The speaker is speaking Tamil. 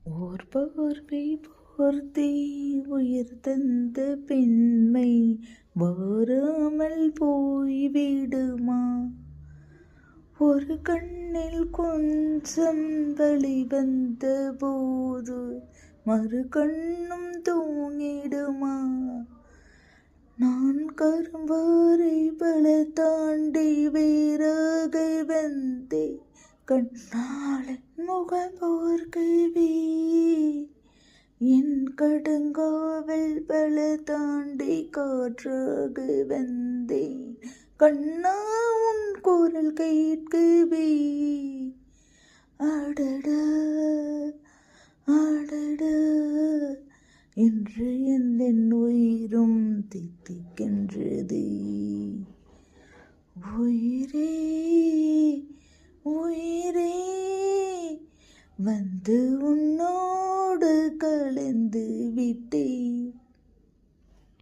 ஓர் பார்வை போர்த்தி உயிர் தந்த பெண்மை வாராமல் போய்விடுமா? ஒரு கண்ணில் கொஞ்சம் வழி வந்த போது மறு கண்ணும் தூங்கிடுமா? நான் கரும்பாறை பல தாண்டி வேறாக வந்தே கண்ணாளன் முகம் பார்க்கவே. என் கடங்காவல் பல தாண்டி காற்றாக வந்தேன் கண்ணா உன் குரல் கேட்கவே. அடடா அடடா இன்று எந்த உயிரும் தித்திக்கின்றது. உயிரே உயிரே வந்து உன்னோடு கலந்து விட்டேன்.